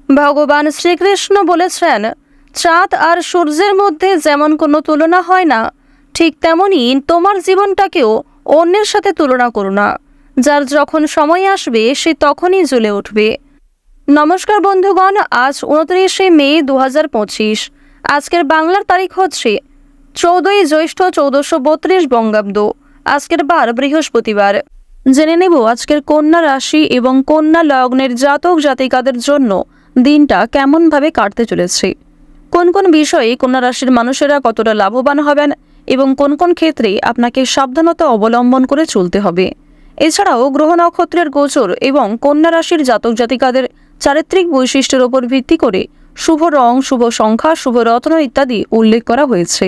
ভগবান শ্রীকৃষ্ণ বলেছেন, চাঁদ আর সূর্যের মধ্যে যেমন কোনো তুলনা হয় না, ঠিক তেমনি তোমার জীবনটাকেও অন্যের সাথে তুলনা করো না। যার যখন সময় আসবে সে তখনই জ্বলে উঠবে। নমস্কার বন্ধুগণ, আজ 29শে মে 2025। আজকের বাংলার তারিখ হচ্ছে 14ই জ্যৈষ্ঠ 1432 বঙ্গাব্দ। আজকের বার বৃহস্পতিবার। জেনে নেব আজকের কন্যা রাশি এবং কন্যা লগ্নের জাতক জাতিকাদের জন্য দিনটা কেমনভাবে কাটতে চলেছে, কোন কোন বিষয়ে কন্যা রাশির মানুষেরা কতটা লাভবান হবেন এবং কোন কোন ক্ষেত্রে আপনাকে সাবধানতা অবলম্বন করে চলতে হবে। এছাড়াও গ্রহ নক্ষত্রের গোচর এবং কন্যা রাশির জাতক জাতিকাদের চারিত্রিক বৈশিষ্ট্যের উপর ভিত্তি করে শুভ রং, শুভ সংখ্যা, শুভ রত্ন ইত্যাদি উল্লেখ করা হয়েছে।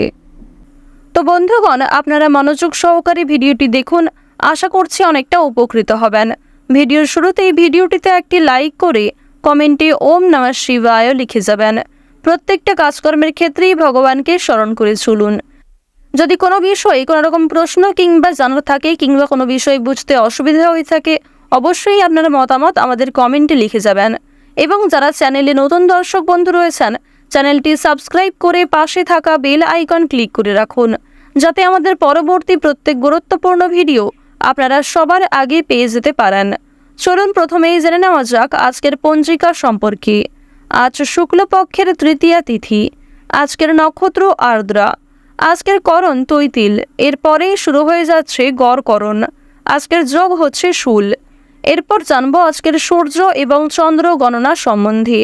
তো বন্ধুগণ, আপনারা মনোযোগ সহকারে ভিডিওটি দেখুন, আশা করছি অনেকটা উপকৃত হবেন। ভিডিওর শুরুতেই ভিডিওটিতে একটি লাইক করে কমেন্টে ওম নমঃ শিবায় লিখে যাবেন। প্রত্যেকটা কাজকর্মের ক্ষেত্রেই ভগবানকে স্মরণ করে চলুন। যদি কোনো বিষয়ে কোনো রকম প্রশ্ন কিংবা জানার থাকে কিংবা কোনো বিষয় বুঝতে অসুবিধা হয়ে থাকে, অবশ্যই আপনার মতামত আমাদের কমেন্টে লিখে যাবেন। এবং যারা চ্যানেলে নতুন দর্শক বন্ধু রয়েছেন, চ্যানেলটি সাবস্ক্রাইব করে পাশে থাকা বেল আইকন ক্লিক করে রাখুন, যাতে আমাদের পরবর্তী প্রত্যেক গুরুত্বপূর্ণ ভিডিও আপনারা সবার আগে পেয়ে যেতে পারেন। চলুন প্রথমেই জেনে নেওয়া যাক আজকের পঞ্জিকা সম্পর্কে। আজ শুক্লপক্ষের তৃতীয়া তিথি। আজকের নক্ষত্র আর্দ্রা। আজকের করণ তৈতিল। এরপরেই শুরু হয়ে যাচ্ছে গড়করণ। আজকের যোগ হচ্ছে শূল। এরপর জানবো আজকের সূর্য এবং চন্দ্র গণনা সম্বন্ধে।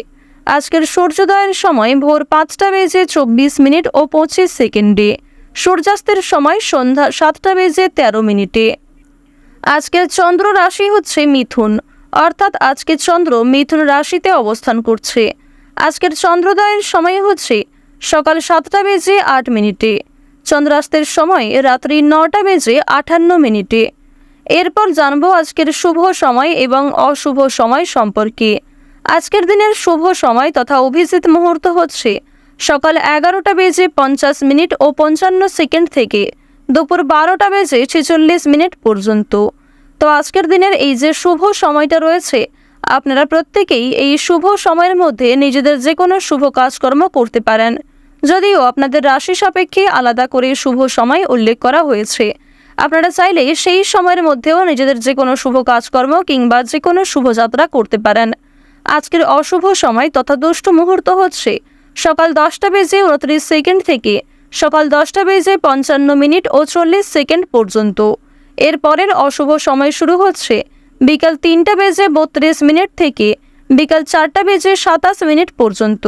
আজকের সূর্যোদয়ের সময় ভোর 5টা বেজে 24 মিনিট ও 25 সেকেন্ডে। সূর্যাস্তের সময় সন্ধ্যা 7টা বেজে 13 মিনিটে। আজকের চন্দ্র রাশি হচ্ছে মিথুন, অর্থাৎ আজকে চন্দ্র মিথুন রাশিতে অবস্থান করছে। আজকের চন্দ্রোদয়ের সময় হচ্ছে সকাল 7টা বেজে 8 মিনিটে। চন্দ্রাস্তের সময় রাত্রি 9টা বেজে 58 মিনিটে। এরপর জানবো আজকের শুভ সময় এবং অশুভ সময় সম্পর্কে। আজকের দিনের শুভ সময় তথা অভিজিৎ মুহূর্ত হচ্ছে সকাল 11টা বেজে 50 মিনিট ও 55 সেকেন্ড থেকে দুপুর 12টা বেজে 46 মিনিট পর্যন্ত। তো আজকের দিনের এই যে শুভ সময়টা রয়েছে, আপনারা প্রত্যেকেই এই শুভ সময়ের মধ্যে নিজেদের যে কোনো শুভ কাজকর্ম করতে পারেন, যদিও আপনাদের রাশি সাপেক্ষে আলাদা করে শুভ সময় উল্লেখ করা হয়েছে। আপনারা চাইলে সেই সময়ের মধ্যেও নিজেদের যে কোনো শুভ কাজকর্ম কিংবা যে কোনো শুভযাত্রা করতে পারেন। আজকের অশুভ সময় তথা দুষ্ট মুহূর্ত হচ্ছে সকাল 10টা বেজে 29 সেকেন্ড থেকে সকাল 10টা বেজে 55 মিনিট ও 40 সেকেন্ড পর্যন্ত। এরপরের অশুভ সময় শুরু হচ্ছে বিকাল 3টা বেজে 32 মিনিট থেকে বিকাল 4টা বেজে 27 মিনিট পর্যন্ত।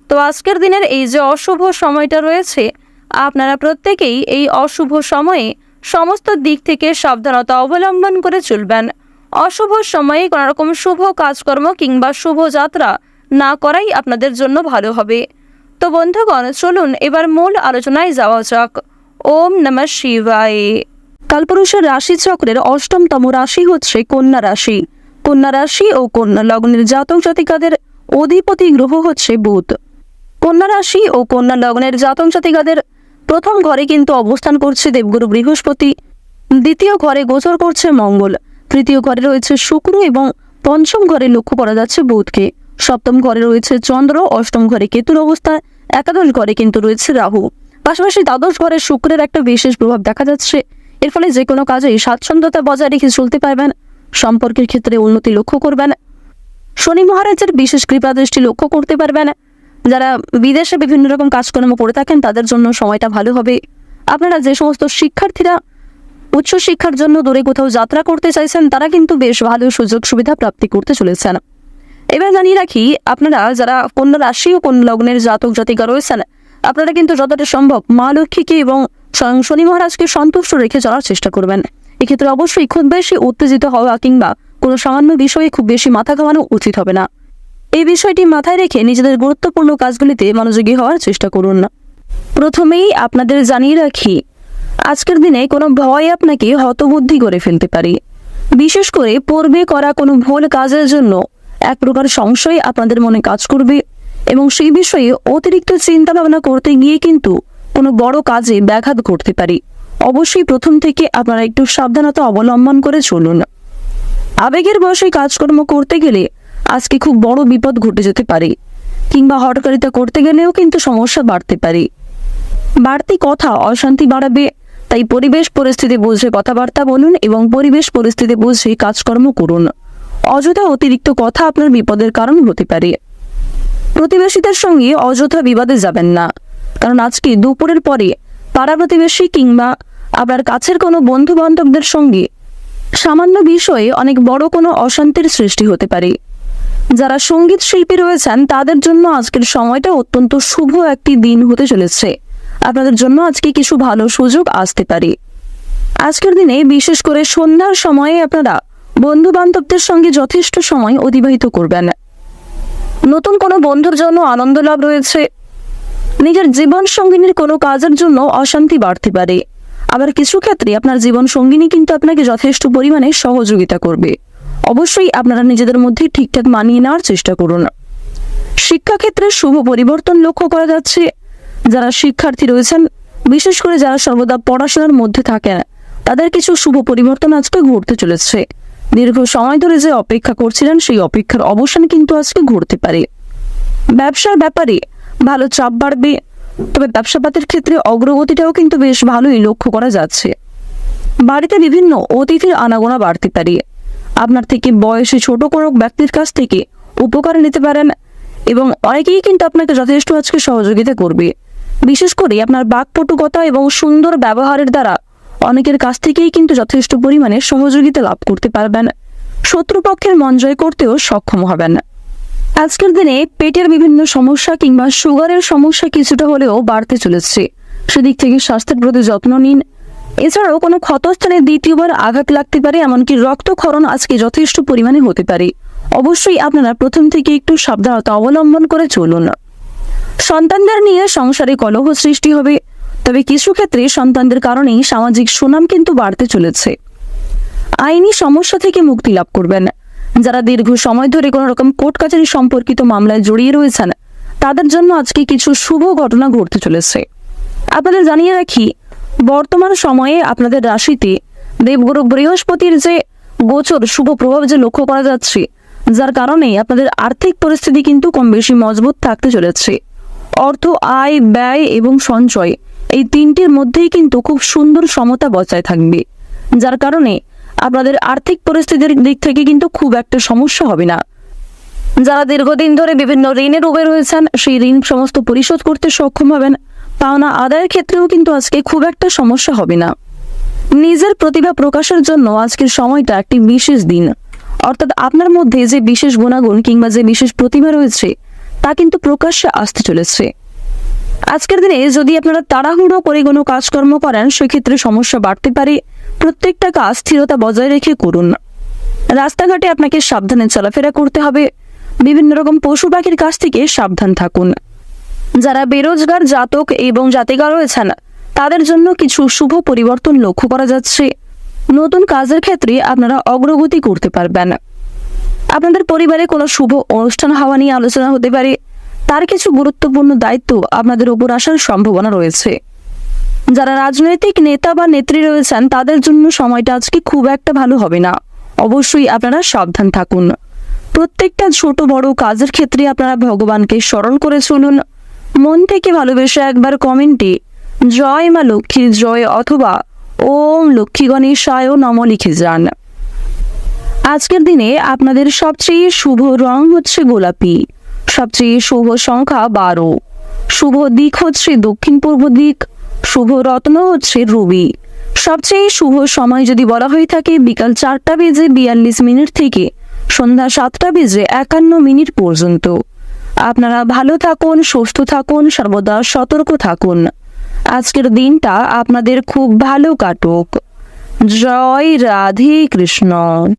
তো আজকের দিনের এই যে অশুভ সময়টা রয়েছে, আপনারা প্রত্যেকেই এই অশুভ সময়ে সমস্ত দিক থেকে সাবধানতা অবলম্বন করে চলবেন। অশুভ সময়ে কোনো রকম শুভ কাজকর্ম কিংবা শুভ যাত্রা না করাই আপনাদের জন্য ভালো হবে। তো বন্ধুগণ, চলুন এবার মূল আলোচনায় যাওয়া যাক। ওম নমঃ শিবায়। কালপুরুষের রাশি চক্রের অষ্টমতম রাশি হচ্ছে কন্যা রাশি। কন্যা রাশি ও কন্যা লগ্নের জাতক জাতিকাদের অধিপতি গ্রহ হচ্ছে বুধ। কন্যা রাশি ও কন্যা লগ্নের জাতক জাতিকাদের প্রথম ঘরে কিন্তু অবস্থান করছে দেবগুরু বৃহস্পতি, দ্বিতীয় ঘরে গোচর করছে মঙ্গল, তৃতীয় ঘরে রয়েছে শুক্র এবং পঞ্চম ঘরে লক্ষ্য করা যাচ্ছে বুধকে। সপ্তম ঘরে রয়েছে চন্দ্র, অষ্টম ঘরে কেতুর অবস্থা, একাদশ ঘরে কিন্তু রয়েছে রাহু। পাশাপাশি দ্বাদশ ঘরে শুক্রের একটা বিশেষ প্রভাব দেখা যাচ্ছে। এর ফলে যে কোনো কাজেই স্বাচ্ছন্দ্যতা বজায় রেখে চলতে পারবেন। সম্পর্কের ক্ষেত্রে উন্নতি লক্ষ্য করবেন। শনি মহারাজের বিশেষ কৃপা দৃষ্টি লক্ষ্য করতে পারবেন। যারা বিদেশে বিভিন্ন রকম কাজকর্ম করে থাকেন তাদের জন্য সময়টা ভালো হবে। আপনারা যে সমস্ত শিক্ষার্থীরা উচ্চশিক্ষার জন্য দূরে কোথাও যাত্রা করতে চাইছেন, তারা কিন্তু বেশ ভালো সুযোগ সুবিধা প্রাপ্তি করতে চলেছেন। এবার জানিয়ে রাখি, আপনারা যারা কন্যা রাশি ও কন্যা লগ্নের জাতক জাতিকা রয়েছেন, আপনারা কিন্তু যতটা সম্ভব মা লক্ষ্মীকে এবং স্বয়ং শনি মহারাজকে সন্তুষ্ট রেখে চলার চেষ্টা করবেন। এক্ষেত্রে অবশ্যই খুব বেশি উত্তেজিত হওয়া কিংবা কোনো সামান্য বিষয়ে খুব বেশি মাথা ঘামানো উচিত হবে না। এই বিষয়টি মাথায় রেখে নিজেদের গুরুত্বপূর্ণ কাজগুলিতে মনোযোগী হওয়ার চেষ্টা করুন। প্রথমেই আপনাদের জানিয়ে রাখি, আজকের দিনে কোনো ভয় আপনাকে হতবুদ্ধি করে ফেলতে পারে। বিশেষ করে পূর্বে করা কোনো ভুল কাজের জন্য এক প্রকার সংশয় আপনাদের মনে কাজ করবে এবং সেই বিষয়ে অতিরিক্ত চিন্তা ভাবনা করতে গিয়ে কিন্তু কোনো বড় কাজে ব্যাঘাত ঘটতে পারে। অবশ্যই প্রথম থেকে আপনারা একটু সাবধানতা অবলম্বন করে চলুন। আবেগের বশে কাজকর্ম করতে গেলে আজকে খুব বড় বিপদ ঘটে যেতে পারে, কিংবা হঠকারিতা করতে গেলেও কিন্তু সমস্যা বাড়তে পারে। বাড়তি কথা অশান্তি বাড়াবে, তাই পরিবেশ পরিস্থিতি বুঝে কথাবার্তা বলুন এবং পরিবেশ পরিস্থিতি বুঝে কাজকর্ম করুন। অযথা অতিরিক্ত কথা আপনার বিপদের কারণ হতে পারে। প্রতিবেশীদের সঙ্গে অযথা বিবাদে যাবেন না, কারণ আজকে দুপুরের পরে পাড়া প্রতিবেশী কিংবা আপনার কাছের কোনো বন্ধু বান্ধবদের সঙ্গে সামান্য বিষয়ে অনেক বড় কোনো অশান্তির সৃষ্টি হতে পারে। যারা সঙ্গীত শিল্পী রয়েছেন তাদের জন্য আজকের সময়টা অত্যন্ত শুভ একটি দিন হতে চলেছে। আপনাদের জন্য আজকে কিছু ভালো সুযোগ আসতে পারে। আজকের দিনে বিশেষ করে সন্ধ্যার সময়ে আপনারা বন্ধু বান্ধবদের সঙ্গে যথেষ্ট সময় অতিবাহিত করবেন। নতুন কোনো বন্ধুর জন্য আনন্দ লাভ রয়েছে। নিজের জীবন সঙ্গিনীর কোনো কাজের জন্য অশান্তি বাড়তে পারে। আবার কিছু ক্ষেত্রে আপনার জীবন সঙ্গিনী কিন্তু আপনাকে যথেষ্ট পরিমাণে সহযোগিতা করবে। অবশ্যই আপনারা নিজেদের মধ্যে ঠিকঠাক মানিয়ে নেওয়ার চেষ্টা করুন। শিক্ষাক্ষেত্রে শুভ পরিবর্তন লক্ষ্য করা যাচ্ছে। যারা শিক্ষার্থী রয়েছেন, বিশেষ করে যারা সর্বদা পড়াশোনার মধ্যে থাকেন, তাদের কিছু শুভ পরিবর্তন আজকে ঘটতে চলেছে। দীর্ঘ সময় ধরে যে অপেক্ষা করছিলেন সেই অপেক্ষার অবসান কিন্তু আজকে ঘটতে পারে। ব্যবসার ব্যাপারে ভালো চাপ বাড়বে, তবে ব্যবসাপাতের ক্ষেত্রে অগ্রগতিটাও কিন্তু বেশ ভালোই লক্ষ্য করা যাচ্ছে। বাড়িতে বিভিন্ন অতিথির আনাগোনা বাড়তে পারে। আপনার থেকে বয়সে ছোট কোনো ব্যক্তির কাছ থেকে উপকার নিতে পারেন এবং অনেকেই কিন্তু আপনাকে যথেষ্ট আজকে সহযোগিতা করবে। বিশেষ করে আপনার বাকপটুকতা এবং সুন্দর ব্যবহারের দ্বারা অনেকের কাছ থেকেই কিন্তু যথেষ্ট পরিমাণে সহযোগিতা লাভ করতে পারবেন। শত্রুপক্ষের মন জয় করতেও সক্ষম হবেন। আজকের দিনে পেটের বিভিন্ন সমস্যা কিংবা সুগারের সমস্যা কিছুটা হলেও বাড়তে চলেছে। সেদিক থেকে স্বাস্থ্যের প্রতি যত্ন নিন। এছাড়াও কোনো ক্ষতস্থানে দ্বিতীয়বার আঘাত লাগতে পারে, এমনকি রক্তক্ষরণ আজকে যথেষ্ট পরিমাণে হতে পারে। অবশ্যই আপনারা প্রথম থেকে একটু সাবধানতা অবলম্বন করে চলুন। সন্তানদের নিয়ে সংসারে কলহ সৃষ্টি হবে, তবে কিছু ক্ষেত্রে সন্তানদের কারণেই সামাজিক সুনাম কিন্তু বাড়তে চলেছে। আইনি সমস্যা থেকে মুক্তি লাভ করবেন। যারা দীর্ঘ সময় ধরে কোনো রকম কোর্ট কাছারি সম্পর্কিত মামলায় জড়িয়ে রয়েছেন, তাদের জন্য আজকে কিছু শুভ ঘটনা ঘটতে চলেছে। আপনাদের জানিয়ে রাখি, বর্তমান সময়ে আপনাদের রাশিতে দেবগুরু বৃহস্পতির যে গোচর শুভ প্রভাব যে লক্ষ্য করা যাচ্ছে, যার কারণে আপনাদের আর্থিক পরিস্থিতি কিন্তু কম বেশি মজবুত থাকতে চলেছে। অর্থ, আয়, ব্যয় এবং সঞ্চয় এই তিনটির মধ্যেই কিন্তু খুব সুন্দর সমতা বজায় থাকবে, যার কারণে আপনাদের আর্থিক পরিস্থিতির দিক থেকে কিন্তু খুব একটা সমস্যা হবে না। যারা দীর্ঘদিন ধরে বিভিন্ন ঋণের ডুবে রয়েছেন, সেই ঋণ সমস্ত পরিশোধ করতে সক্ষম হবেন। পাওনা আদায়ের ক্ষেত্রেও কিন্তু আজকে খুব একটা সমস্যা হবে না। নিজের প্রতিভা প্রকাশের জন্য আজকের সময়টা একটি বিশেষ দিন। অর্থাৎ আপনার মধ্যে যে বিশেষ গুণাগুণ কিংবা যে বিশেষ প্রতিভা রয়েছে তা কিন্তু প্রকাশ্যে আসতে চলেছে। আজকের দিনে যদি আপনারা তাড়াহুড়ো করে কোনো কাজকর্ম করেন, সেক্ষেত্রে সমস্যা বাড়তে পারে। প্রত্যেকটা কাজ স্থিরতা বজায় রেখে করুন। রাস্তাঘাটে আপনাকে সাবধানে চলাফেরা করতে হবে। বিভিন্ন রকম পশু পাখির কাছ থেকে সাবধান থাকুন। যারা বেরোজগার জাতক এবং জাতিকা রয়েছেন, তাদের জন্য কিছু শুভ পরিবর্তন লক্ষ্য করা যাচ্ছে। নতুন কাজের ক্ষেত্রে আপনারা অগ্রগতি করতে পারবেন। আপনাদের পরিবারে কোনো শুভ অনুষ্ঠান হওয়া নিয়ে আলোচনা হতে পারে। তার কিছু গুরুত্বপূর্ণ দায়িত্ব আপনাদের উপর আসার সম্ভাবনা রয়েছে। যারা রাজনৈতিক নেতা বা নেত্রী রয়েছেন, তাদের জন্য সময়টা আজকে খুব একটা ভালো হবে না। অবশ্যই আপনারা সাবধান থাকুন। প্রত্যেকটা ছোট বড় কাজের ক্ষেত্রে আপনারা ভগবানকে স্মরণ করে চলুন। মন থেকে ভালোবেসে একবার কমেন্টে জয় মা লক্ষ্মীর জয় অথবা ওম লক্ষ্মী গণেশায় নমঃ লিখে যান। আজকের দিনে আপনাদের সবচেয়ে শুভ রং হচ্ছে গোলাপি। সবচেয়ে শুভ সংখ্যা 12। শুভ দিক হচ্ছে দক্ষিণ পূর্ব দিক। শুভ রত্ন হচ্ছে রুবি। সবচেয়ে শুভ সময় যদি বলা হয়ে থাকে বিকাল 4:42 থেকে সন্ধ্যা 7:51 পর্যন্ত। আপনারা ভালো থাকুন, সুস্থ থাকুন, সর্বদা সতর্ক থাকুন। আজকের দিনটা আপনাদের খুব ভালো কাটুক। জয় রাধে কৃষ্ণ।